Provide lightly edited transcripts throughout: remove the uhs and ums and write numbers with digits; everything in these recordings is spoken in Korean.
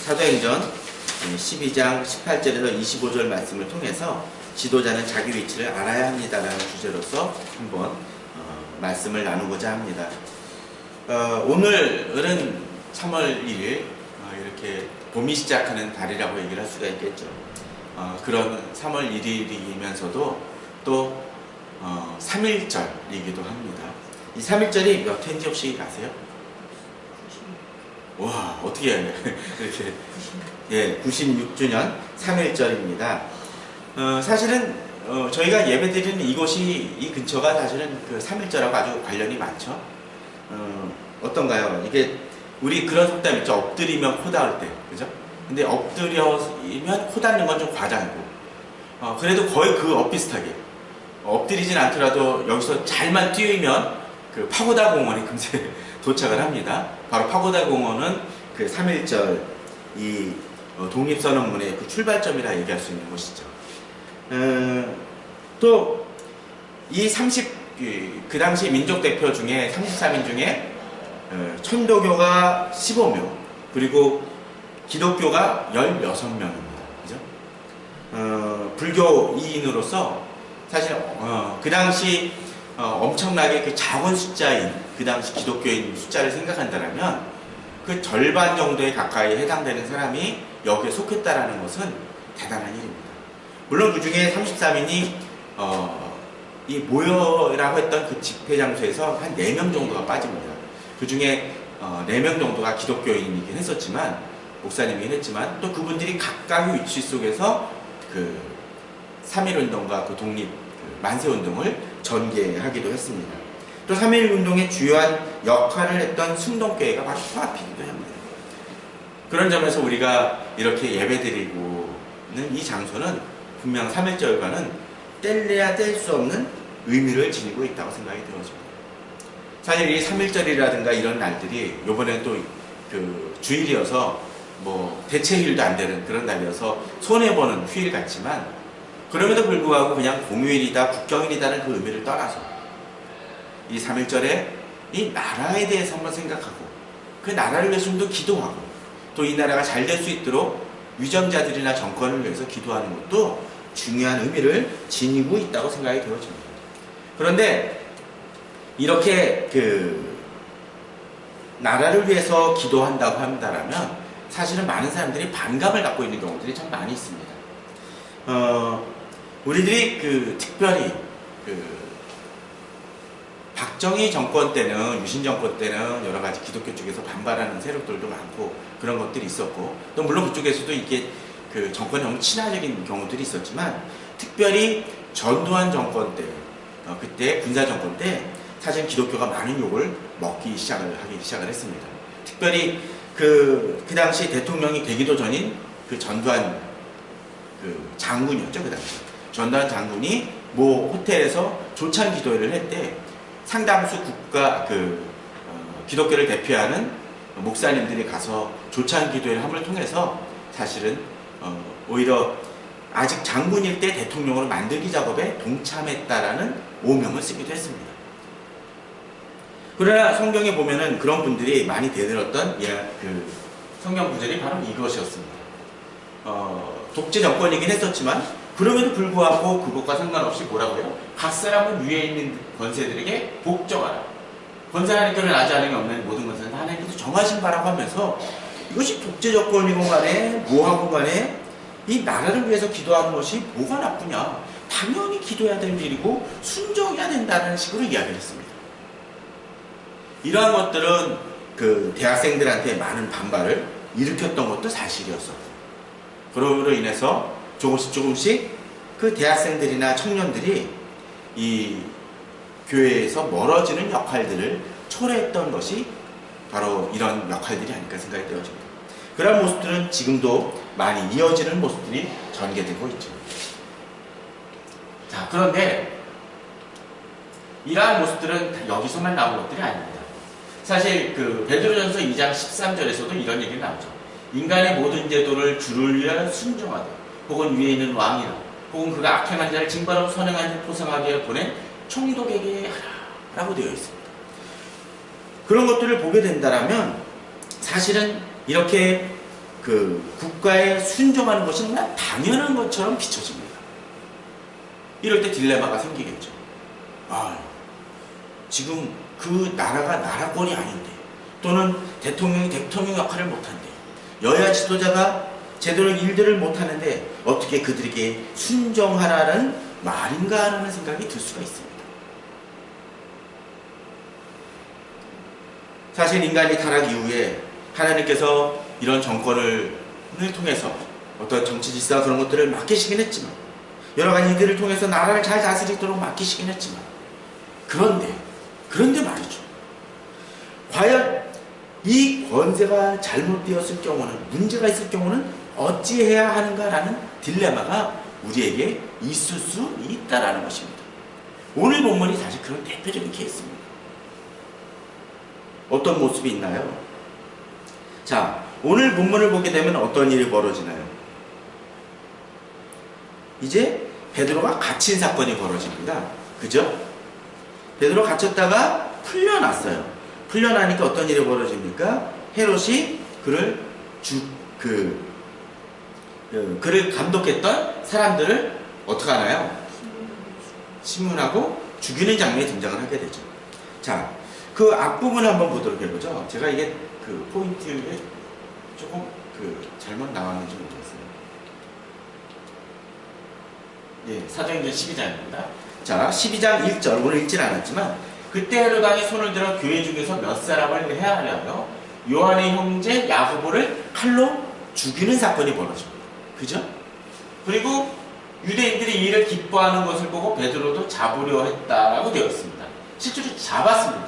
사도행전 12장 18절에서 25절 말씀을 통해서 지도자는 자기 위치를 알아야 합니다라는 주제로서 한번 말씀을 나누고자 합니다. 오늘은 3월 1일 이렇게 봄이 시작하는 달이라고 얘기를 할 수가 있겠죠. 그런 3월 1일이면서도 또 3.1절이기도 합니다. 이 3.1절이 몇 회인지 혹시 아세요? 와, 어떻게 이렇게 96주년 3.1절입니다. 사실은 저희가 예배드리는 이곳이 이 근처가 사실은 그 3.1절하고 아주 관련이 많죠. 어떤가요? 이게 우리 그런 속담 있죠. 엎드리면 코 닿을 때, 그죠? 근데 엎드리면 코 닿는 건 좀 과장이고, 그래도 거의 그 엇비슷하게 엎드리진 않더라도 여기서 잘만 뛰면 그 파고다 공원에 금세 도착을 합니다. 바로 파고다 공원은 그 3.1절 이 독립선언문의 그 출발점이라 얘기할 수 있는 곳이죠. 또 이 그 당시 민족 대표 중에 33인 중에 천도교가 15명 그리고 기독교가 16명입니다. 그죠? 불교 2인으로서 사실 그 당시 엄청나게 그 작은 숫자인 그 당시 기독교인 숫자를 생각한다면 그 절반 정도에 가까이 해당되는 사람이 여기에 속했다라는 것은 대단한 일입니다. 물론 그 중에 33인이 이 모여라고 했던 그 집회 장소에서 한 4명 정도가 빠집니다. 그 중에 4명 정도가 기독교인이긴 했었지만 목사님이긴 했지만 또 그분들이 각각의 위치 속에서 그 3.1운동과 그 독립 만세운동을 전개하기도 했습니다. 또 3.1운동의 주요한 역할을 했던 순동교회가 바로 코앞이기도 합니다. 그런 점에서 우리가 이렇게 예배드리고는 이 장소는 분명 3.1절과는 뗄래야 뗄 수 없는 의미를 지니고 있다고 생각이 들어집니다. 사실 이 3.1절이라든가 이런 날들이 요번엔 또 그 주일이어서 뭐 대체휴일도 안 되는 그런 날이어서 손해보는 휴일 같지만 그럼에도 불구하고 그냥 공휴일이다 국경일이다는 그 의미를 떠나서 이 3.1절에 이 나라에 대해서 한번 생각하고 그 나라를 위해서 좀 더 기도하고 또 이 나라가 잘 될 수 있도록 위정자들이나 정권을 위해서 기도하는 것도 중요한 의미를 지니고 있다고 생각이 되어집니다. 그런데 이렇게 그 나라를 위해서 기도한다고 한다면 사실은 많은 사람들이 반감을 갖고 있는 경우들이 참 많이 있습니다. 우리들이 그 특별히 그 박정희 정권 때는 유신 정권 때는 여러 가지 기독교 쪽에서 반발하는 세력들도 많고 그런 것들이 있었고 또 물론 그쪽에서도 이게 그 정권이 너무 친화적인 경우들이 있었지만 특별히 전두환 정권 때 그때 군사 정권 때 사실 기독교가 많은 욕을 하기 시작을 했습니다. 특별히 그 당시 대통령이 되기도 전인 그 전두환 그 장군이었죠. 그 당시 전두환 장군이 모 호텔에서 조찬 기도회를 할 때 상당수 국가 기독교를 대표하는 목사님들이 가서 조찬 기도회를 함을 통해서 사실은 오히려 아직 장군일 때 대통령으로 만들기 작업에 동참했다라는 오명을 쓰기도 했습니다. 그러나 성경에 보면은 그런 분들이 많이 대들었던 그 성경 구절이 바로 이것이었습니다. 독재 정권이긴 했었지만 그럼에도 불구하고 그것과 상관없이 뭐라고요? 각 사람은 위에 있는 권세들에게 복종하라. 권세하니까는 나지 않음이 없는 모든 것은 하나님께서 정하신 바라고 하면서 이것이 독재 정권이고 간에 뭐하고 간에 이 나라를 위해서 기도하는 것이 뭐가 나쁘냐. 당연히 기도해야 될 일이고 순종해야 된다는 식으로 이야기를 했습니다. 이러한 것들은 그 대학생들한테 많은 반발을 일으켰던 것도 사실이었었고 그러므로 인해서 조금씩 그 대학생들이나 청년들이 이 교회에서 멀어지는 역할들을 초래했던 것이 바로 이런 역할들이 아닐까 생각이 되어집니다. 그런 모습들은 지금도 많이 이어지는 모습들이 전개되고 있죠. 자, 그런데 이러한 모습들은 여기서만 나온 것들이 아닙니다. 사실 그 베드로전서 2장 13절에서도 이런 얘기가 나오죠. 인간의 모든 제도를 주를 위하여 순종하되 혹은 위에 있는 왕이나 혹은 그가 악행한 자를 징벌하고 선행한 자를 포상하게 위하여 보낸 총독에게 하라 라고 되어 있습니다. 그런 것들을 보게 된다면 사실은 이렇게 그 국가에 순종하는 것이 너무나 당연한 것처럼 비춰집니다. 이럴 때 딜레마가 생기겠죠. 아, 지금 그 나라가 나라권이 아닌데, 또는 대통령이 대통령 역할을 못한대, 여야 지도자가 제대로 일들을 못하는데 어떻게 그들에게 순종하라는 말인가 하는 생각이 들 수가 있습니다. 사실 인간이 타락 이후에 하나님께서 이런 정권을 통해서 어떤 정치 질서와 그런 것들을 맡기시긴 했지만, 여러 가지 이들을 통해서 나라를 잘 다스리도록 맡기시긴 했지만, 그런데 말이죠. 과연 이 권세가 잘못되었을 경우는, 문제가 있을 경우는 어찌해야 하는가라는 딜레마가 우리에게 있을 수 있다라는 것입니다. 오늘 본문이 사실 그런 대표적인 케이스입니다. 어떤 모습이 있나요? 자, 오늘 본문을 보게 되면 어떤 일이 벌어지나요? 이제 베드로가 갇힌 사건이 벌어집니다. 그죠? 베드로 갇혔다가 풀려났어요. 풀려나니까 어떤 일이 벌어집니까? 헤롯이 그를 그를 감독했던 사람들을 어떻게 하나요? 신문하고 죽이는 장면이 등장을 하게 되죠. 자, 그 앞부분을 한번 보도록 해보죠. 제가 이게 그 포인트에 조금 잘못 나왔는지 모르겠어요. 예, 사도행전 12장입니다. 자, 12장 1절, 오늘 읽진 않았지만, 그때 헤롯 왕이 손을 들어 교회 중에서 몇 사람을 해하려며 요한의 형제 야고보를 칼로 죽이는 사건이 벌어집니다. 그죠? 그리고 유대인들이 이 일을 기뻐하는 것을 보고 베드로도 잡으려 했다라고 되어 있습니다. 실제로 잡았습니다.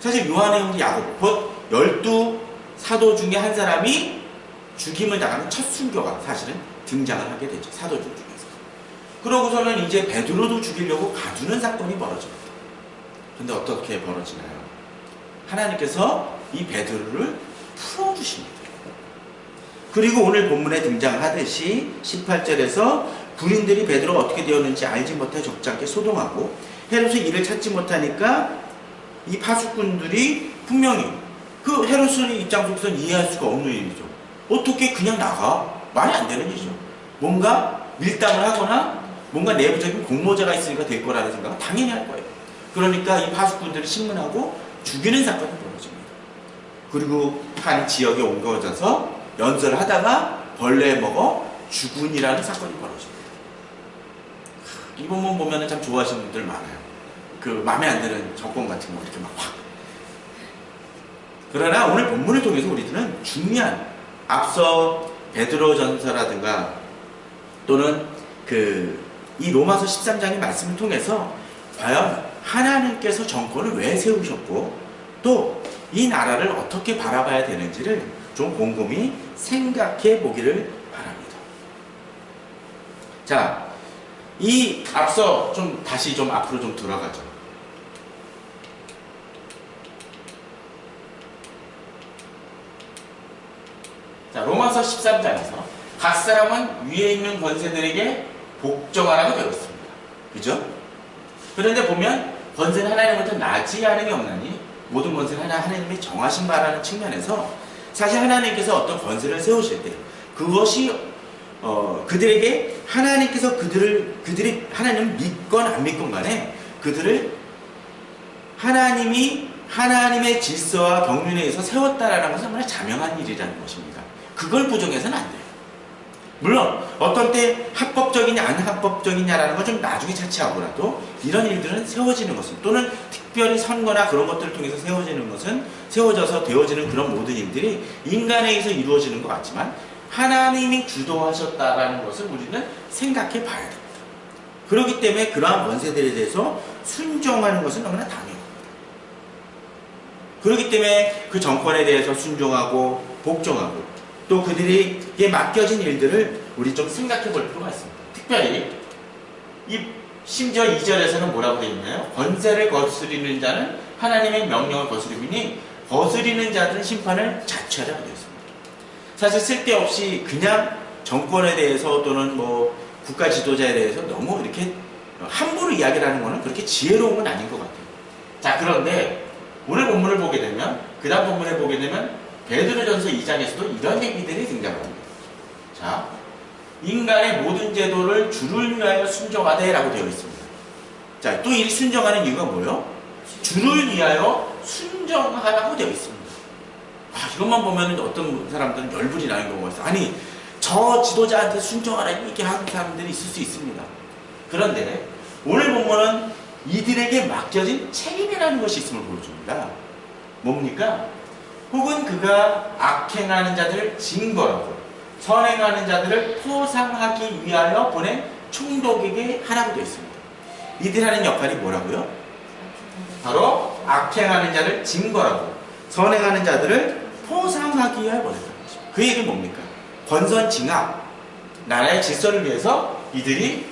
사실 요한의 형제 야고보, 곧 12 사도 중에 한 사람이 죽임을 당하는 첫 순교가 사실은 등장을 하게 되죠. 사도들 중에서. 그러고서는 이제 베드로도 죽이려고 가두는 사건이 벌어집니다. 근데 어떻게 벌어지나요? 하나님께서 이 베드로를 풀어주십니다. 그리고 오늘 본문에 등장하듯이 18절에서 군인들이 베드로가 어떻게 되었는지 알지 못해 적잖게 소동하고, 헤롯의 일을 찾지 못하니까 이 파수꾼들이 분명히 그 헤롯의 입장 속에서는 이해할 수가 없는 일이죠. 어떻게 그냥 나가? 말이 안 되는 일이죠. 뭔가 밀당을 하거나 뭔가 내부적인 공모자가 있으니까 될 거라는 생각은 당연히 할 거예요. 그러니까 이 파수꾼들을 신문하고 죽이는 사건이 벌어집니다. 그리고 한 지역에 옮겨져서 연설을 하다가 벌레에 먹어 죽은이라는 사건이 벌어집니다. 이 본문 보면 참 좋아하시는 분들 많아요. 그 마음에 안 드는 정권 같은 거 이렇게 막 확. 그러나 오늘 본문을 통해서 우리들은 중요한, 앞서 베드로 전서라든가 또는 이 로마서 13장의 말씀을 통해서 과연 하나님께서 정권을 왜 세우셨고 또 이 나라를 어떻게 바라봐야 되는지를 좀 곰곰이 생각해 보기를 바랍니다. 자, 이 앞서 다시 앞으로 돌아가죠. 자, 로마서 13장에서 각 사람은 위에 있는 권세들에게 복종하라고 되어 있습니다. 그죠? 그런데 보면 권세는 하나님부터 나지 않음이 없나니 모든 권세는 하나님이 정하신 바라는 측면에서 사실 하나님께서 어떤 권세를 세우실 때 그것이 그들에게 하나님께서 그들이 하나님을 믿건 안 믿건 간에 그들을 하나님이 하나님의 질서와 경륜에 의해서 세웠다라는 것은 정말 자명한 일이라는 것입니다. 그걸 부정해서는 안 돼요. 물론 어떤 때 합법적이냐 안 합법적이냐라는 건 좀 나중에 차치하고라도 이런 일들은 세워지는 것은, 또는 특별히 선거나 그런 것들을 통해서 세워지는 것은, 세워져서 되어지는 그런 모든 일들이 인간에 의해서 이루어지는 것 같지만 하나님이 주도하셨다라는 것을 우리는 생각해 봐야 됩니다. 그렇기 때문에 그러한 권세들에 대해서 순종하는 것은 너무나 당연합니다. 그렇기 때문에 그 정권에 대해서 순종하고 복종하고 또 그들에게 맡겨진 일들을 우리 좀 생각해 볼 필요가 있습니다. 특별히 심지어 2절에서는 뭐라고 되어 있나요? 권세를 거스리는 자는 하나님의 명령을 거스리니 거스리는 자들은 심판을 자취하라고 되어 있습니다. 사실 쓸데없이 그냥 정권에 대해서 또는 국가 지도자에 대해서 너무 이렇게 함부로 이야기를 하는 것은 그렇게 지혜로운 건 아닌 것 같아요. 자, 그런데 오늘 본문을 보게 되면, 그 다음 본문을 보게 되면 베드로전서 2장에서도 이런 얘기들이 등장합니다. 자, 인간의 모든 제도를 주를 위하여 순종하되 라고 되어 있습니다. 자, 또 이 순종하는 이유가 뭐예요? 주를 위하여 순종하라고 되어 있습니다. 이것만 보면 어떤 사람들은 열불이 나는 경우가 있어요. 아니, 저 지도자한테 순종하라 이렇게 하는 사람들이 있을 수 있습니다. 그런데 오늘 본문은 이들에게 맡겨진 책임이라는 것이 있음을 보여줍니다. 뭡니까? 혹은 그가 악행하는 자들을 징벌하고 선행하는 자들을 포상하기 위하여 보낸 총독에게 하라고 되어 있습니다. 이들이 하는 역할이 뭐라고요? 바로 악행하는 자를 징벌하고 선행하는 자들을 포상하기 위하여 보냈다는 것입니다. 그 얘기는 뭡니까? 권선징악, 나라의 질서를 위해서 이들이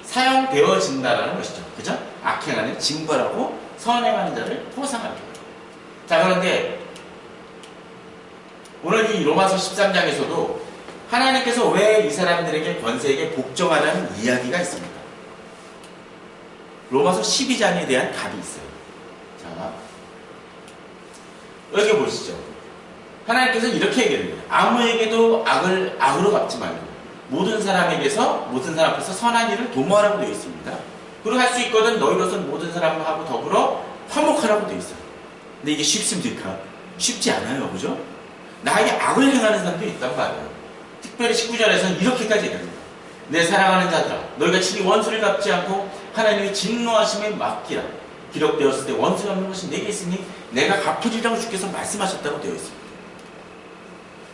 사용되어진다는 것이죠. 그죠? 악행하는 징벌하고 선행하는 자를 포상하기 위하여. 자, 그런데 오늘 이 로마서 13장에서도 하나님께서 왜 이 사람들에게 권세에게 복종하라는 이야기가 있습니다. 로마서 12장에 대한 답이 있어요. 자, 여기 보시죠. 하나님께서 이렇게 얘기합니다. 아무에게도 악을 악으로 갚지 말고 모든 사람 앞에서 선한 일을 도모하라고 되어 있습니다. 그리고 할 수 있거든 너희로서는 모든 사람하고 더불어 화목하라고 되어 있어요. 근데 이게 쉽습니까? 쉽지 않아요. 그죠? 나에게 악을 행하는 사람도 있단 말이에요. 특별히 19절에서는 이렇게까지 얘기합니다. 내 사랑하는 자들아, 너희가 친히 원수를 갚지 않고 하나님의 진노하심에 맡기라. 기록되었을 때 원수 갚는 것이 내게 있으니 내가 갚으리라고 주께서 말씀하셨다고 되어 있습니다.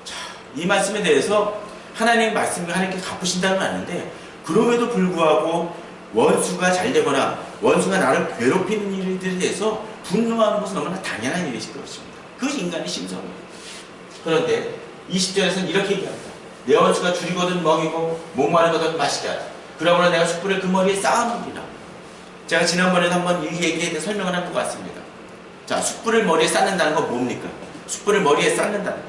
자, 이 말씀에 대해서 하나님의 말씀이 하나님께서 갚으신다는 건 아는데, 그럼에도 불구하고 원수가 잘 되거나 원수가 나를 괴롭히는 일들에 대해서 분노하는 것은 너무나 당연한 일이실 것입니다. 그것이 인간의 심성입니다. 그런데 20절에서는 이렇게 얘기합니다. 내 원수가 줄이거든 먹이고 목마르거든 마시게 하라. 그러므로 내가 숯불을 그 머리에 쌓아놓으리라. 제가 지난번에도 한번 이 얘기에 대해 설명을 한 것 같습니다. 자, 숯불을 머리에 쌓는다는 건 뭡니까? 숯불을 머리에 쌓는다는 것.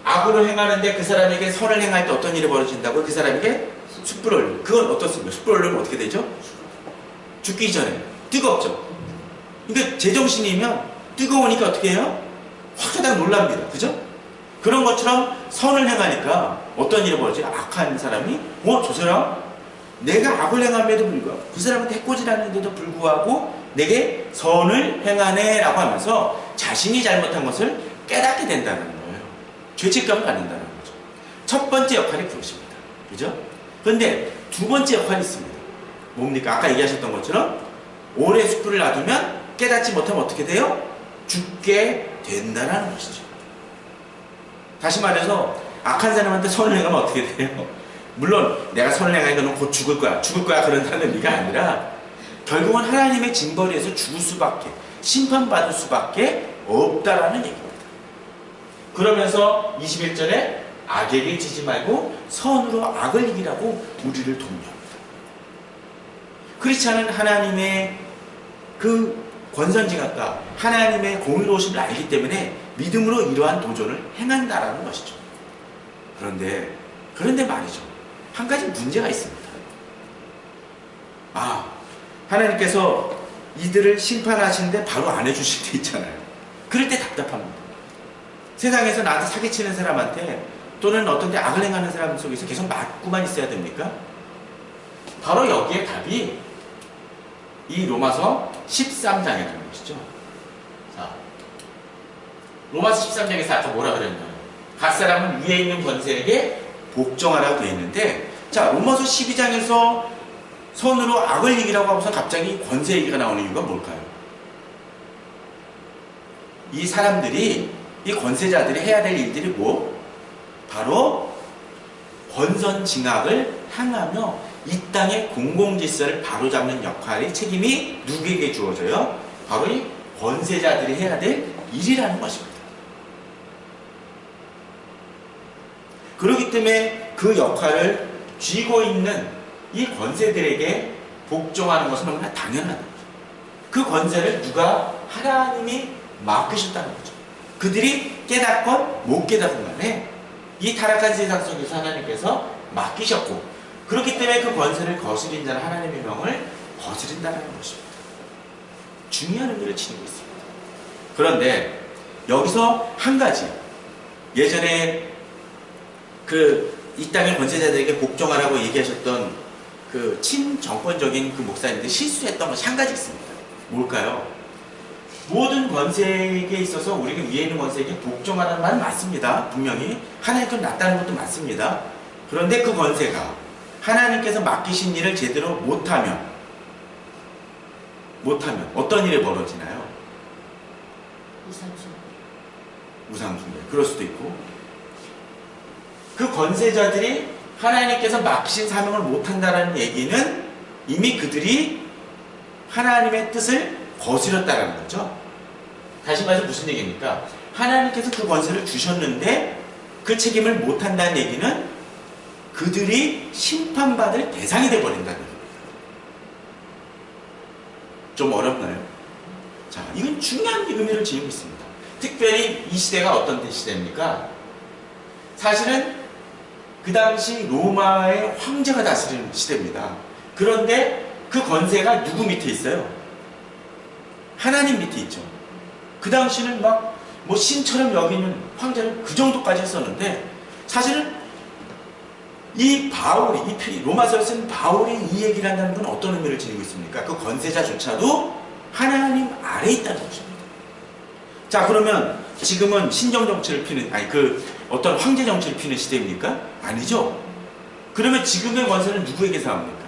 악으로 행하는데 그 사람에게 선을 행할 때 어떤 일이 벌어진다고? 그 사람에게 숯불을 올려. 그건 어떻습니까? 숯불을 올리면 어떻게 되죠? 죽기 전에 뜨겁죠. 그러니까 제정신이면 뜨거우니까 어떻게 해요? 확 놀랍니다. 그죠? 그런 것처럼 선을 행하니까 어떤 일이 벌어져요? 악한 사람이 저 사람 내가 악을 행함에도 불구하고 그 사람한테 해코지라는데도 불구하고 내게 선을 행하네 라고 하면서 자신이 잘못한 것을 깨닫게 된다는 거예요. 죄책감을 갖는다는 거죠. 첫 번째 역할이 그것입니다. 그죠? 그런데 두 번째 역할이 있습니다. 뭡니까? 아까 얘기하셨던 것처럼 오래 숯불을 놔두면 깨닫지 못하면 어떻게 돼요? 죽게 된다는 것이죠. 다시 말해서 악한 사람한테 선을 행하면 어떻게 돼요? 물론 내가 선을 행하니까 넌 곧 죽을 거야 그런다는 의미가 아니라 결국은 하나님의 징벌에서 죽을 수밖에, 심판받을 수밖에 없다라는 얘기입니다. 그러면서 21절에 악에게 지지 말고 선으로 악을 이기라고 우리를 독려합니다. 그렇지 않은 하나님의 그 권선징악과 하나님의 공의로우심을 알기 때문에 믿음으로 이러한 도전을 행한다라는 것이죠. 그런데 말이죠. 한 가지 문제가 있습니다. 하나님께서 이들을 심판하시는데 바로 안 해주실 때 있잖아요. 그럴 때 답답합니다. 세상에서 나한테 사기치는 사람한테 또는 어떤 데 악을 행하는 사람 속에서 계속 맞고만 있어야 됩니까? 바로 여기에 답이 이 로마서 13장이라는 것이죠. 자, 로마서 13장에서 아까 뭐라 그랬나요? 각 사람은 위에 있는 권세에게 복종하라고 되어 있는데, 자, 로마서 12장에서 선으로 악을 이기라고 하고서 갑자기 권세 얘기가 나오는 이유가 뭘까요? 이 사람들이, 이 권세자들이 해야 될 일들이 뭐? 바로 권선징악을 향하며 이 땅의 공공질서를 바로잡는 역할의 책임이 누구에게 주어져요? 바로 이 권세자들이 해야 될 일이라는 것입니다. 그렇기 때문에 그 역할을 쥐고 있는 이 권세들에게 복종하는 것은 너무나 당연하다. 그 권세를 누가? 하나님이 맡기셨다는 거죠. 그들이 깨닫건 못 깨닫건 간에 이 타락한 세상 속에서 하나님께서 맡기셨고, 그렇기 때문에 그 권세를 거스린 자는 하나님의 명을 거스린다는 것입니다. 중요한 의미를 지니고 있습니다. 그런데 여기서 한 가지, 예전에 이 땅의 권세자들에게 복종하라고 얘기하셨던 그 친정권적인 그 목사님들 실수했던 것이 한 가지 있습니다. 뭘까요? 모든 권세에게 있어서 우리가 위에 있는 권세에게 복종하라는 말은 맞습니다. 분명히 하나님께 낫다는 것도 맞습니다. 그런데 그 권세가 하나님께서 맡기신 일을 제대로 못하면 어떤 일이 벌어지나요? 우상숭배. 그럴 수도 있고, 그 권세자들이 하나님께서 맡기신 사명을 못한다는 얘기는 이미 그들이 하나님의 뜻을 거스렸다는 거죠. 다시 말해서 무슨 얘기입니까? 하나님께서 그 권세를 주셨는데 그 책임을 못한다는 얘기는 그들이 심판받을 대상이 되어버린다는 겁니다. 좀 어렵나요? 자, 이건 중요한 의미를 지니고 있습니다. 특별히 이 시대가 어떤 시대입니까? 사실은 그 당시 로마의 황제가 다스리는 시대입니다. 그런데 그 권세가 누구 밑에 있어요? 하나님 밑에 있죠. 그 당시는 막 뭐 신처럼 여기는 황제는 그 정도까지 했었는데, 사실은 이 바울이, 이 로마서를 쓴 바울이 이 얘기를 한다는 건 어떤 의미를 지니고 있습니까? 그 권세자조차도 하나님 아래에 있다는 것입니다. 자, 그러면 지금은 신정 정치를 피는, 어떤 황제 정치를 피는 시대입니까? 아니죠. 그러면 지금의 권세는 누구에게 사옵니까?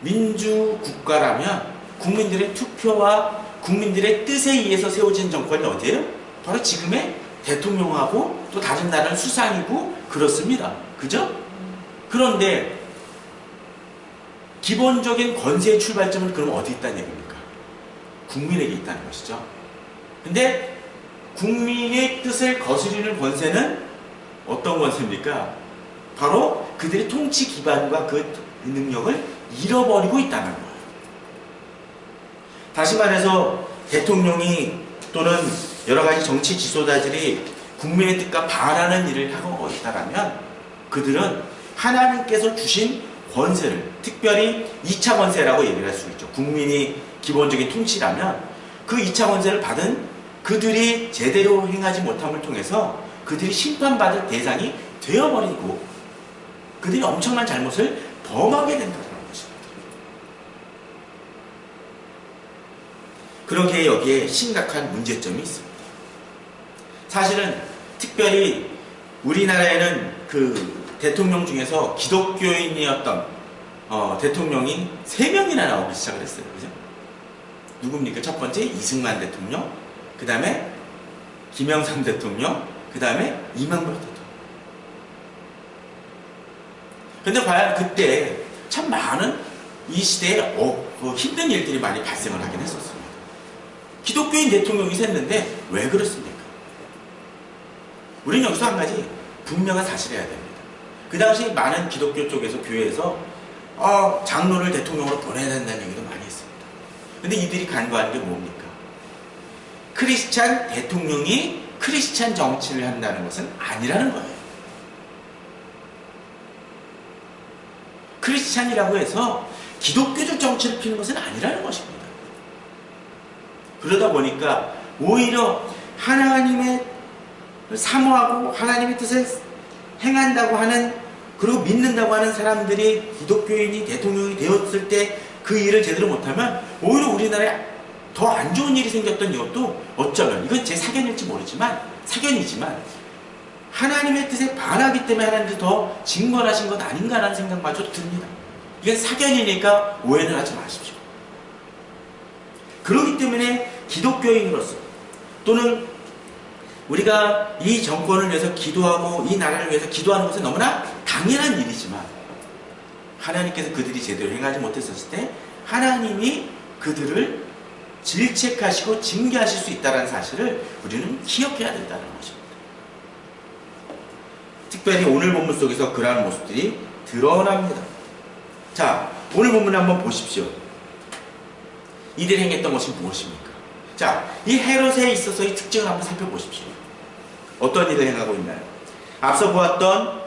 민주국가라면 국민들의 투표와 국민들의 뜻에 의해서 세워진 정권이 어디예요? 바로 지금의 대통령하고 또 다른 나라는 수상이고 그렇습니다. 그죠? 그런데 기본적인 권세의 출발점은 그럼 어디 있다는 얘기입니까? 국민에게 있다는 것이죠. 근데 국민의 뜻을 거스르는 권세는 어떤 권세입니까? 바로 그들의 통치 기반과 그 능력을 잃어버리고 있다는 거예요. 다시 말해서 대통령이 또는 여러 가지 정치 지도자들이 국민의 뜻과 반하는 일을 하고 있다면 그들은 하나님께서 주신 권세를, 특별히 2차 권세라고 얘기를 할 수 있죠. 국민이 기본적인 통치라면 그 2차 권세를 받은 그들이 제대로 행하지 못함을 통해서 그들이 심판받을 대상이 되어버리고 그들이 엄청난 잘못을 범하게 된다는 것입니다. 그러기에 여기에 심각한 문제점이 있습니다. 사실은 특별히 우리나라에는 그 대통령 중에서 기독교인이었던 대통령이 3명이나 나오기 시작을 했어요. 그죠? 누굽니까? 첫 번째 이승만 대통령, 그 다음에 김영삼 대통령, 그 다음에 이명박 대통령. 근데 과연 그때 참 많은 이 시대에 힘든 일들이 많이 발생을 하긴 했었습니다. 기독교인 대통령이 샜는데 왜 그렇습니까? 우리는 여기서 한 가지 분명한 사실을 해야 됩니다. 그 당시 많은 기독교 쪽에서 교회에서 장로를 대통령으로 보내야 된다는 얘기도 많이 했습니다. 근데 이들이 간과하는 게 뭡니까? 크리스찬 대통령이 크리스찬 정치를 한다는 것은 아니라는 거예요. 크리스찬이라고 해서 기독교적 정치를 피는 것은 아니라는 것입니다. 그러다 보니까 오히려 하나님의 사모하고 하나님의 뜻을 행한다고 하는, 그리고 믿는다고 하는 사람들이 기독교인이 대통령이 되었을 때 그 일을 제대로 못하면 오히려 우리나라에 더 안 좋은 일이 생겼던 이것도 어쩌면, 이건 제 사견이지만 하나님의 뜻에 반하기 때문에 하나님께서 더 징벌하신 것 아닌가라는 생각마저 듭니다. 이건 사견이니까 오해는 하지 마십시오. 그렇기 때문에 기독교인으로서 또는 우리가 이 정권을 위해서 기도하고 이 나라를 위해서 기도하는 것은 너무나 당연한 일이지만 하나님께서 그들이 제대로 행하지 못했을 때 하나님이 그들을 질책하시고 징계하실 수 있다는 사실을 우리는 기억해야 된다는 것입니다. 특별히 오늘 본문 속에서 그러한 모습들이 드러납니다. 자, 오늘 본문을 한번 보십시오. 이들이 행했던 것이 무엇입니까? 자, 이 헤롯에 있어서의 특징을 한번 살펴보십시오. 어떤 일을 행하고 있나요? 앞서 보았던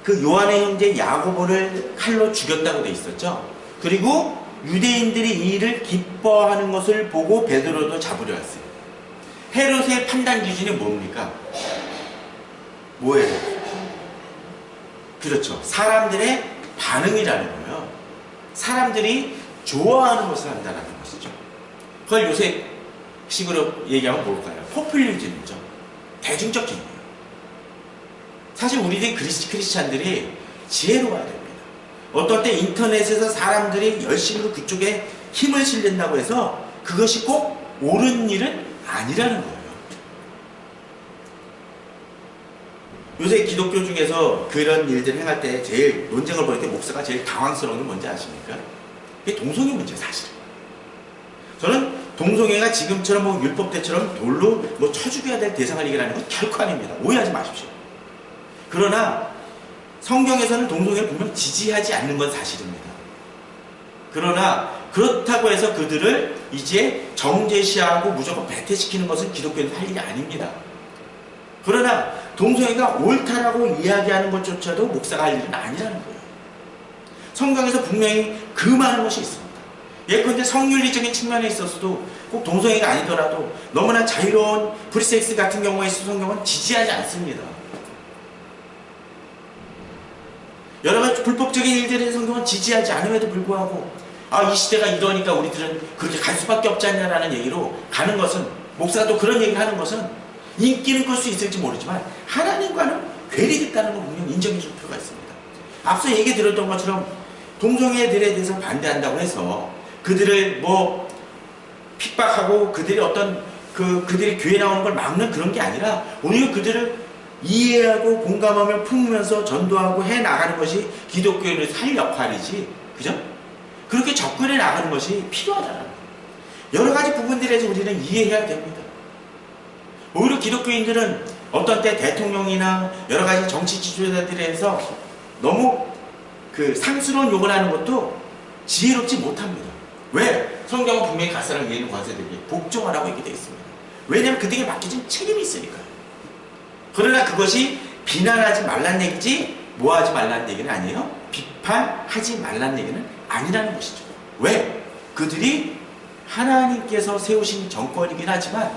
그 요한의 형제 야고보를 칼로 죽였다고 돼 있었죠. 그리고 유대인들이 이 일을 기뻐하는 것을 보고 베드로도 잡으려 했어요. 헤롯의 판단 기준이 뭡니까? 뭐예요? 그렇죠. 사람들의 반응이라는 거예요. 사람들이 좋아하는 것을 한다는 것이죠. 그걸 요새 식으로 얘기하면 뭘까요? 포퓰리즘이죠. 대중적이에요. 사실 우리들 크리스찬들이 지혜로워야 됩니다. 어떨 때 인터넷에서 사람들이 열심히 그쪽에 힘을 실린다고 해서 그것이 꼭 옳은 일은 아니라는 거예요. 요새 기독교 중에서 그런 일들을 행할 때 제일 논쟁을 벌일 때 목사가 제일 당황스러운 게 뭔지 아십니까? 그게 동성애 문제예요, 사실은. 저는 동성애가 지금처럼 뭐 율법 때처럼 돌로 뭐 쳐 죽여야 될 대상을 얘기하는 건 결코 아닙니다. 오해하지 마십시오. 그러나 성경에서는 동성애를 분명 지지하지 않는 건 사실입니다. 그러나 그렇다고 해서 그들을 이제 정죄시하고 무조건 배퇴시키는 것은 기독교에서 할 일이 아닙니다. 그러나 동성애가 옳다라고 이야기하는 것조차도 목사가 할 일은 아니라는 거예요. 성경에서 분명히 금하는 것이 있습니다. 예컨대 성윤리적인 측면에 있어서도 꼭 동성애가 아니더라도 너무나 자유로운 프리섹스 같은 경우에 있어서 성경은 지지하지 않습니다. 여러 가지 불법적인 일들에 성경은 지지하지 않음에도 불구하고 이 시대가 이러니까 우리들은 그렇게 갈 수밖에 없지 않냐라는 얘기로 가는 것은, 목사가 또 그런 얘기를 하는 것은 인기는 끌 수 있을지 모르지만 하나님과는 괴리됐다는 걸 분명히 인정해 줄 필요가 있습니다. 앞서 얘기 드렸던 것처럼 동성애들에 대해서 반대한다고 해서 그들을 뭐 핍박하고 그들이 어떤 그들이 교회 나오는 걸 막는 그런 게 아니라 오히려 그들을 이해하고 공감하며 품으면서 전도하고 해 나가는 것이 기독교인의 살 역할이지, 그죠? 그렇게 접근해 나가는 것이 필요하다는 거예요. 여러 가지 부분들에서 우리는 이해해야 됩니다. 오히려 기독교인들은 어떤 때 대통령이나 여러 가지 정치 지도자들에서 너무 상스러운 욕을 하는 것도 지혜롭지 못합니다. 왜? 성경은 분명히 갓사랑 예는 관세들에게 복종하라고 얘기되어 있습니다. 왜냐하면 그들에게 맡겨진 책임이 있으니까요. 그러나 그것이 비난하지 말란 얘기지 뭐하지 말란 얘기는 아니에요. 비판하지 말란 얘기는 아니라는 것이죠. 왜? 그들이 하나님께서 세우신 정권이긴 하지만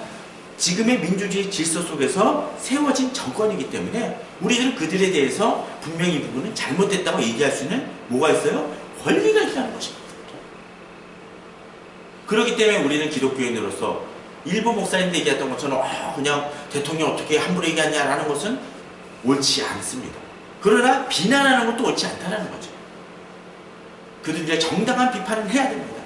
지금의 민주주의 질서 속에서 세워진 정권이기 때문에 우리들은 그들에 대해서 분명히 이 부분은 잘못됐다고 얘기할 수 있는 뭐가 있어요? 권리가 있다는 것입니다. 그렇기 때문에 우리는 기독교인으로서 일부 목사님들 얘기했던 것처럼 그냥 대통령 어떻게 함부로 얘기하냐라는 것은 옳지 않습니다. 그러나 비난하는 것도 옳지 않다는 거죠. 그들의 정당한 비판은 해야 됩니다.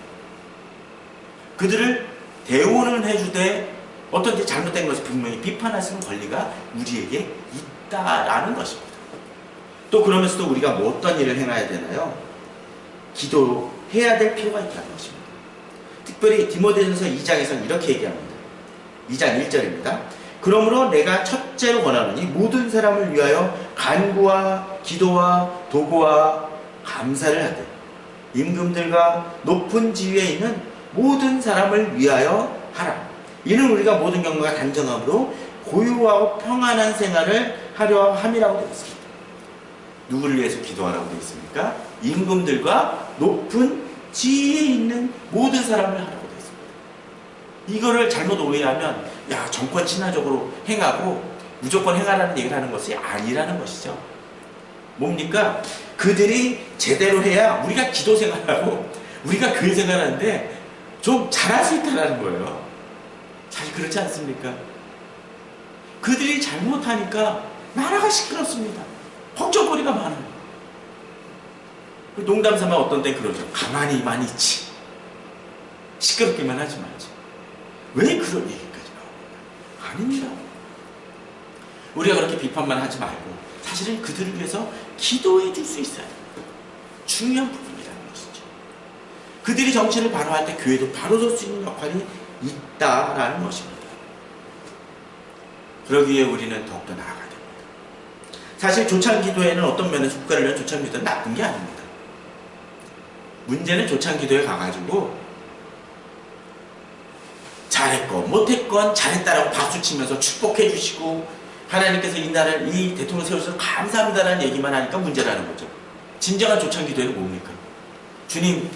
그들을 대우는 해주되 어떤 게 잘못된 것을 분명히 비판할 수 있는 권리가 우리에게 있다라는 것입니다. 또 그러면서도 우리가 뭐 어떤 일을 행해야 되나요? 기도해야 될 필요가 있다는 것입니다. 특별히 디모데전서 2장에서는 이렇게 얘기합니다. 2장 1절입니다. 그러므로 내가 첫째로 권하노니 모든 사람을 위하여 간구와 기도와 도구와 감사를 하되 임금들과 높은 지위에 있는 모든 사람을 위하여 하라. 이는 우리가 모든 경과가 단정함으로 고요하고 평안한 생활을 하려 함이라고 되어 있습니다. 누구를 위해서 기도하라고 되어 있습니까? 임금들과 높은 지위에 있는 모든 사람을 하라고 되어 있습니다. 이거를 잘못 오해하면 정권 친화적으로 행하고 무조건 행하라는 얘기를 하는 것이 아니라는 것이죠. 뭡니까? 그들이 제대로 해야 우리가 기도 생활하고 우리가 교회 생활하는데 좀 잘할 수 있다는 거예요. 사실 그렇지 않습니까? 그들이 잘못하니까 나라가 시끄럽습니다. 걱정거리가 많아요. 농담 삼아 어떤 때 그러죠. 가만히만 있지. 시끄럽기만 하지 말지. 왜 그런 얘기까지 나옵니까? 아닙니다. 우리가 그렇게 비판만 하지 말고 사실은 그들을 위해서 기도해 줄 수 있어야 됩니다. 중요한 부분이라는 것이죠. 그들이 정신을 바로 할 때 교회도 바로 설 수 있는 역할이 있다라는 것입니다. 그러기 위해 우리는 더욱더 나아가야 됩니다. 사실 조창기도에는 어떤 면에서 국가를 위한 조창기도는 나쁜 게 아닙니다. 문제는 조창기도에 가가지고 잘했건 못했건 잘했다라고 박수치면서 축복해 주시고 하나님께서 이 나라를 이 대통령 세우셔서 감사합니다라는 얘기만 하니까 문제라는 거죠. 진정한 조창기도에는 뭡니까? 주님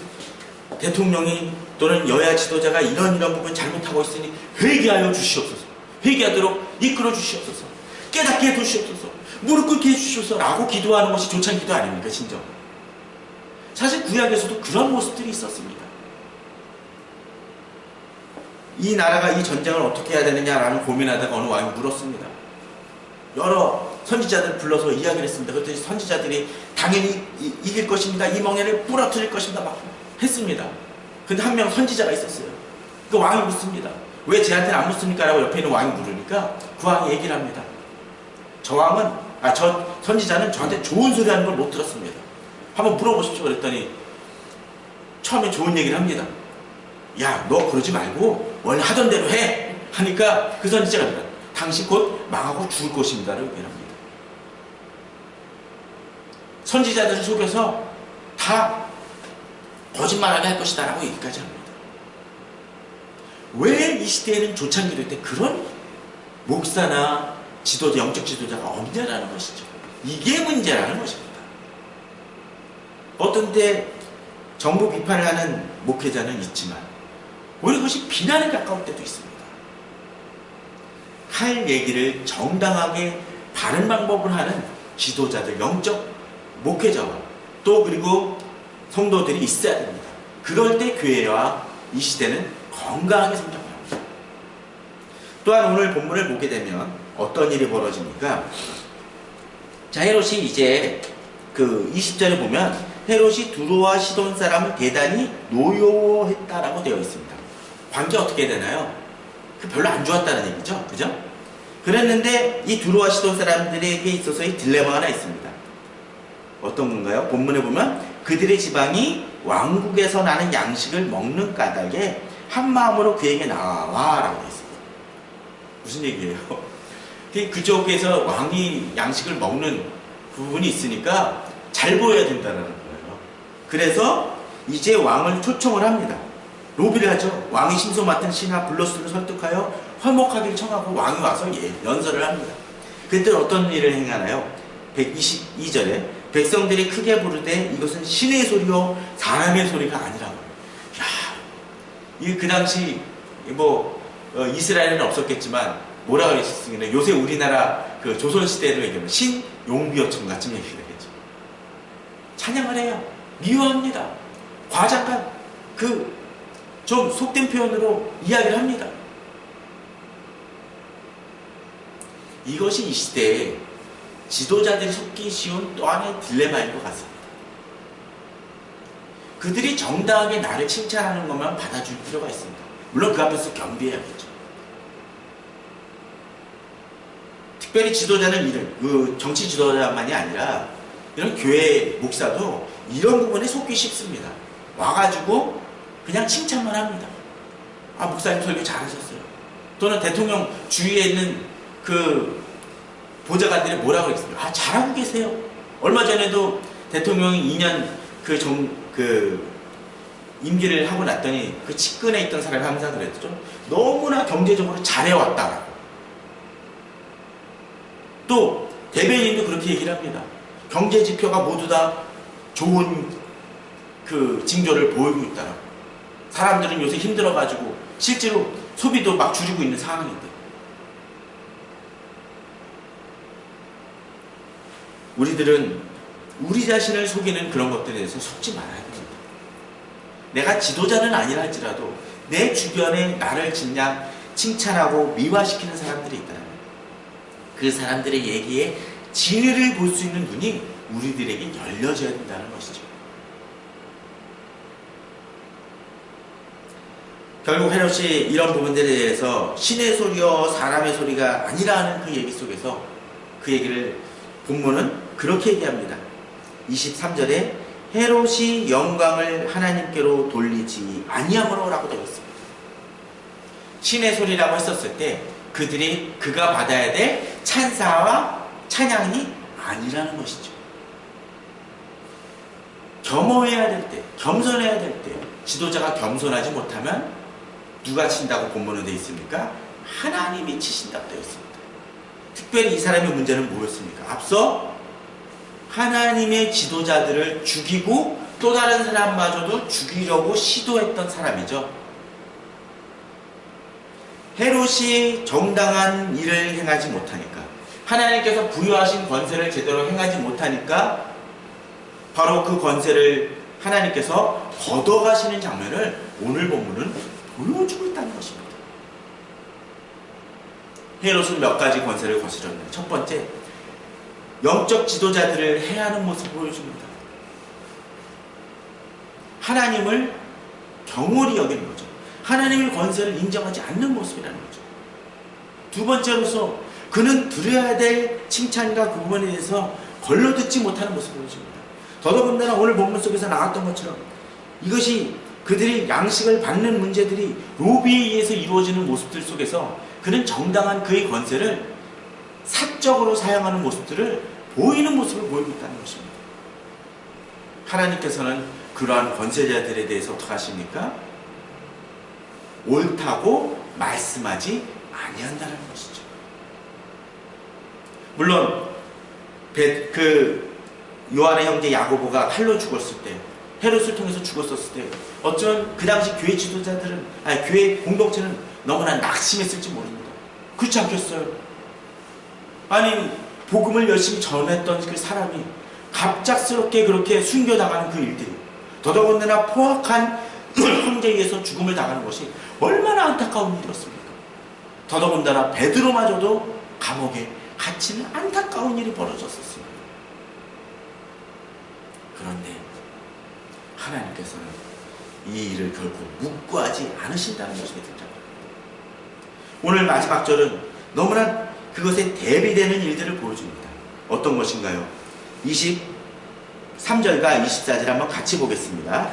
대통령이 또는 여야 지도자가 이런 부분 잘못하고 있으니 회개하여 주시옵소서. 회개하도록 이끌어 주시옵소서. 깨닫게 해 주시옵소서. 무릎 꿇게 해 주시옵소서. 라고 기도하는 것이 조찬 기도 아닙니까, 진정? 사실 구약에서도 그런 모습들이 있었습니다. 이 나라가 이 전쟁을 어떻게 해야 되느냐라는 고민하다가 어느 왕이 물었습니다. 여러 선지자들 불러서 이야기를 했습니다. 그랬더니 선지자들이 당연히 이길 것입니다. 이 멍에를 부러뜨릴 것입니다. 막 했습니다. 근데 한 명 선지자가 있었어요. 그 왕이 묻습니다. 왜 쟤한테는 안 묻습니까? 라고 옆에 있는 왕이 물으니까 그 왕이 얘기를 합니다. 저 선지자는 저한테 좋은 소리 하는 걸 못 들었습니다. 한번 물어보십시오. 그랬더니 처음에 좋은 얘기를 합니다. 야, 너 그러지 말고 원래 하던 대로 해! 하니까 그 선지자가 합니다. 당신 곧 망하고 죽을 것입니다. 라고 얘기를 합니다. 선지자들을 속여서 다 거짓말하게 할 것이다 라고 얘기까지 합니다. 왜 이 시대에는 조창기도 때 그런 목사나 지도자, 영적 지도자가 없냐라는 것이죠. 이게 문제라는 것입니다. 어떤 때 정부 비판을 하는 목회자는 있지만 오히려 그것이 비난에 가까울 때도 있습니다. 할 얘기를 정당하게 바른 방법을 하는 지도자들, 영적 목회자와 또 그리고 성도들이 있어야 됩니다. 그럴 때 교회와 이 시대는 건강하게 성장합니다. 또한 오늘 본문을 보게 되면 어떤 일이 벌어지니까 자, 헤롯이 이제 그 20절에 보면 헤롯이 두로와 시돈 사람을 대단히 노여워했다라고 되어 있습니다. 관계 어떻게 되나요? 별로 안 좋았다는 얘기죠. 그죠? 그랬는데 이 두로와 시돈 사람들에게 있어서의 딜레마가 하나 있습니다. 어떤 건가요? 본문에 보면 그들의 지방이 왕국에서 나는 양식을 먹는 까닭에 한 마음으로 그에게 나와 라고 되어 있습니다. 무슨 얘기예요? 그쪽에서 왕이 양식을 먹는 부분이 있으니까 잘 보여야 된다는 거예요. 그래서 이제 왕을 초청을 합니다. 로비를 하죠. 왕이 심소 맡은 신하 블러스를 설득하여 화목하기를 청하고 왕이 와서 연설을 합니다. 그때 어떤 일을 행하나요? 122절에 백성들이 크게 부르되 이것은 신의 소리요 사람의 소리가 아니라고. 야, 이 그 당시 이스라엘에는 없었겠지만 뭐라 그랬습니까? 요새 우리나라 그 조선 시대를 얘기하면 신용비어청 같은 얘기를 하겠죠. 찬양을 해요. 미워합니다. 과장한 좀 속된 표현으로 이야기를 합니다. 이것이 이 시대에 지도자들이 속기 쉬운 또 하나의 딜레마인 것 같습니다. 그들이 정당하게 나를 칭찬하는 것만 받아줄 필요가 있습니다. 물론 그 앞에서 겸비해야겠죠. 특별히 지도자는 정치 지도자만이 아니라 이런 교회 목사도 이런 부분에 속기 쉽습니다. 와가지고 그냥 칭찬만 합니다. 아, 목사님 설교 잘하셨어요. 또는 대통령 주위에 있는 그 보좌관들이 뭐라고 그랬습니까? 아, 잘하고 계세요. 얼마 전에도 대통령이 2년 임기를 하고 났더니 그 측근에 있던 사람이 항상 그랬죠. 너무나 경제적으로 잘해왔다라고. 또 대변인도 그렇게 얘기를 합니다. 경제 지표가 모두 다 좋은 그 징조를 보이고 있다라고. 사람들은 요새 힘들어가지고 실제로 소비도 막 줄이고 있는 상황인데 우리들은 우리 자신을 속이는 그런 것들에 대해서 속지 말아야 됩니다. 내가 지도자는 아니라 할지라도 내 주변에 나를 진냥 칭찬하고 미화시키는 사람들이 있다면 그 사람들의 얘기에 진리를 볼 수 있는 눈이 우리들에게 열려져야 된다는 것이죠. 결국 헤롯이 이런 부분들에 대해서 신의 소리여 사람의 소리가 아니라는 그 얘기 속에서 그 얘기를 본문은 그렇게 얘기합니다. 23절에 헤롯이 영광을 하나님께로 돌리지 아니함으로 라고 되어 있습니다. 신의 소리라고 했었을 때 그들이 그가 받아야 될 찬사와 찬양이 아니라는 것이죠. 겸허해야 될 때, 겸손해야 될 때 지도자가 겸손하지 못하면 누가 친다고 본문에 되어 있습니까? 하나님이 치신다고 되어 있습니다. 특별히 이 사람의 문제는 뭐였습니까? 앞서 하나님의 지도자들을 죽이고 또 다른 사람마저도 죽이려고 시도했던 사람이죠. 헤롯이 정당한 일을 행하지 못하니까, 하나님께서 부여하신 권세를 제대로 행하지 못하니까 바로 그 권세를 하나님께서 걷어가시는 장면을 오늘 본문은 보여주고 있다는 것입니다. 헤롯은 몇 가지 권세를 거스렸는데, 첫 번째, 영적 지도자들을 해하는 모습을 보여줍니다. 하나님을 경홀히 여기는 거죠. 하나님의 권세를 인정하지 않는 모습이라는 거죠. 두 번째로서 그는 들어야 될 칭찬과 그 부분에 대해서 걸러듣지 못하는 모습을 보여줍니다. 더더군다나 오늘 본문 속에서 나왔던 것처럼 이것이 그들이 양식을 받는 문제들이 로비에 의해서 이루어지는 모습들 속에서 그는 정당한 그의 권세를 사적으로 사용하는 모습들을 보이는 모습을 보이고 있다는 것입니다. 하나님께서는 그러한 권세자들에 대해서 어떻게 하십니까? 옳다고 말씀하지 아니한다는 것이죠. 물론 그 요한의 형제 야고보가 칼로 죽었을 때, 헤롯을 통해서 죽었었을 때 어쩌면 그 당시 교회 지도자들은, 교회 공동체는 너무나 낙심했을지 모릅니다. 그렇지 않겠어요? 아니, 복음을 열심히 전했던 그 사람이 갑작스럽게 그렇게 순교당하는 그 일들이, 더더군다나 포악한 형제에 의해서 죽음을 당하는 것이 얼마나 안타까운 일이었습니까? 더더군다나 베드로마저도 감옥에 갇히는 안타까운 일이 벌어졌었습니다. 그런데 하나님께서는 이 일을 결코 묵고하지 않으신다는 것이 등장합니다. 오늘 마지막 절은 너무나 그것에 대비되는 일들을 보여줍니다. 어떤 것인가요? 23절과 24절 한번 같이 보겠습니다.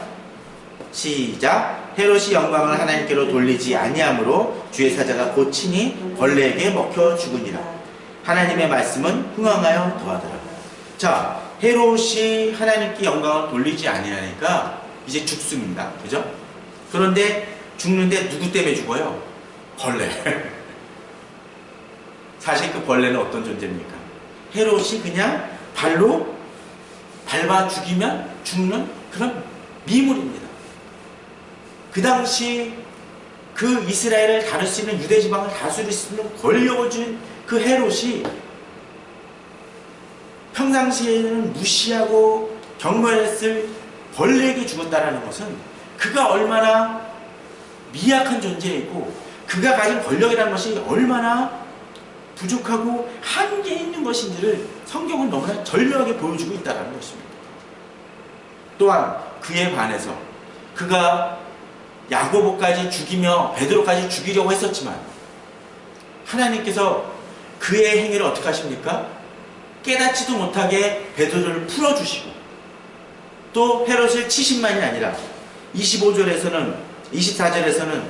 시작. 헤롯이 영광을 하나님께로 돌리지 아니하므로 주의 사자가 곧 친히 벌레에게 먹혀 죽으니라. 하나님의 말씀은 흥황하여 더하더라. 자, 헤롯이 하나님께 영광을 돌리지 아니하니까 이제 죽습니다. 그죠? 그런데 죽는데 누구 때문에 죽어요? 벌레. 사실 그 벌레는 어떤 존재입니까? 헤롯이 그냥 발로 밟아 죽이면 죽는 그런 미물입니다. 그 당시 그 이스라엘을 다룰 수 있는, 유대 지방을 다스릴 수 있는 권력을 준 그 헤롯이 평상시에는 무시하고 경멸했을 벌레에게 죽었다는 것은 그가 얼마나 미약한 존재이고 그가 가진 권력이라는 것이 얼마나 부족하고 한계 있는 것인지를 성경은 너무나 절묘하게 보여주고 있다는 것입니다. 또한 그에 반해서 그가 야고보까지 죽이며 베드로까지 죽이려고 했었지만 하나님께서 그의 행위를 어떻게 하십니까? 깨닫지도 못하게 베드로를 풀어주시고, 또 헤롯을 치신만이 아니라 25절에서는 24절에서는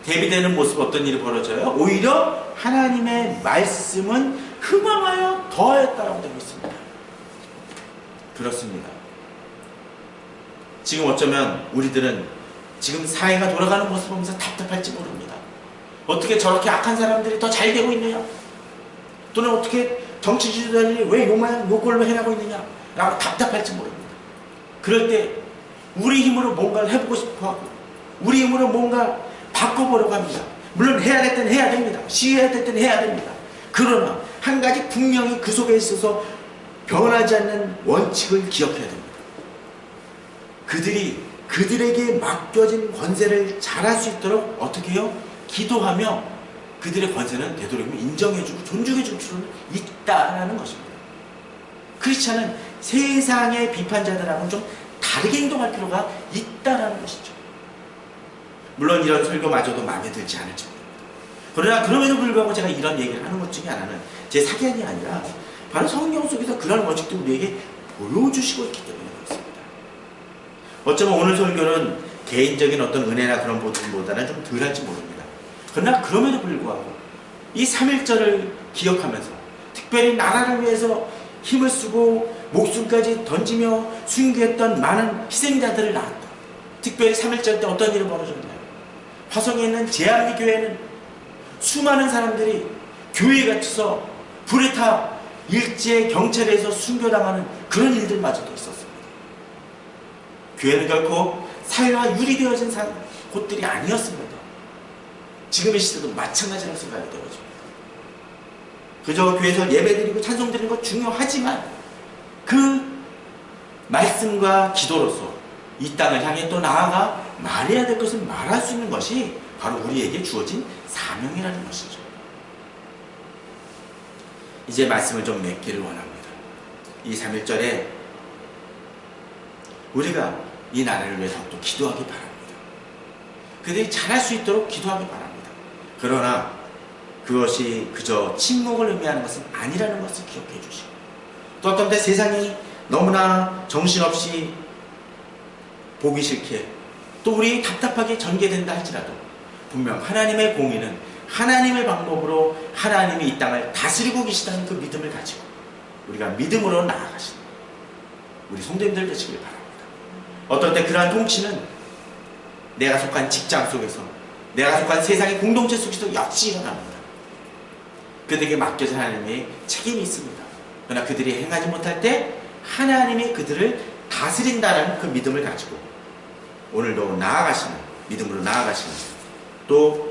대비되는 모습, 어떤 일이 벌어져요? 오히려 하나님의 말씀은 흥황하여 더하였다라고 되고 있습니다. 그렇습니다. 지금 어쩌면 우리들은 지금 사회가 돌아가는 모습을 보면서 답답할지 모릅니다. 어떻게 저렇게 악한 사람들이 더 잘 되고 있느냐? 또는 어떻게 정치 지도자들이 왜 요걸로 해나가고 있느냐? 라고 답답할지 모릅니다. 그럴 때 우리 힘으로 뭔가를 해보고 싶어하고 우리 힘으로 뭔가 바꿔보려고 합니다. 물론 해야 될 때는 해야 됩니다. 시해야 될 때는 해야 됩니다. 그러나 한 가지 분명히 그 속에 있어서 변하지 않는 원칙을 기억해야 됩니다. 그들에게 맡겨진 권세를 잘할 수 있도록 어떻게 해요? 기도하며 그들의 권세는 되도록이면 인정해주고 존중해줄 필요는 있다라는 것입니다. 크리스찬은 세상의 비판자들하고는 좀 다르게 행동할 필요가 있다라는 것이죠. 물론 이런 설교마저도 마음에 들지 않을지 모릅니다. 그러나 그럼에도 불구하고 제가 이런 얘기를 하는 것 중에 하나는 제 사견이 아니라 바로 성경 속에서 그런 원칙도 우리에게 보여주시고 있기 때문에 그렇습니다. 어쩌면 오늘 설교는 개인적인 어떤 은혜나 그런 부분보다는 좀 덜할지 모릅니다. 그러나 그럼에도 불구하고 이 3.1절을 기억하면서 특별히 나라를 위해서 힘을 쓰고 목숨까지 던지며 순교했던 많은 희생자들을 낳았다. 특별히 3.1절 때 어떤 일이 벌어졌나요? 화성에 있는 제한리 교회는 수많은 사람들이 교회에 갇혀서 불에 타 일제 경찰에서 순교당하는 그런 일들마저도 있었습니다. 교회는 결코 사회와 유리되어진 곳들이 아니었습니다. 지금 이 시대도 마찬가지라고 생각이 되어집니다. 그저 교회에서 예배드리고 찬송드리는 것 중요하지만 그 말씀과 기도로서 이 땅을 향해 또 나아가 말해야 될 것을 말할 수 있는 것이 바로 우리에게 주어진 사명이라는 것이죠. 이제 말씀을 좀 맺기를 원합니다. 이 3.1절에 우리가 이 나라를 위해서 또 기도하기 바랍니다. 그들이 잘할 수 있도록 기도하기 바랍니다. 그러나 그것이 그저 침묵을 의미하는 것은 아니라는 것을 기억해 주시고, 또 어떤 때 세상이 너무나 정신없이 보기 싫게 또 우리 답답하게 전개된다 할지라도 분명 하나님의 공의는 하나님의 방법으로 하나님이 이 땅을 다스리고 계시다는 그 믿음을 가지고 우리가 믿음으로 나아가시는 우리 성도님들 되시길 바랍니다. 어떤 때 그러한 통치는 내가 속한 직장 속에서, 내가 속한 세상의 공동체 속에서 역시 일어납니다. 그들에게 맡겨진 하나님의 책임이 있습니다. 그러나 그들이 행하지 못할 때 하나님이 그들을 다스린다는 그 믿음을 가지고 오늘도 나아가시는, 믿음으로 나아가시는, 또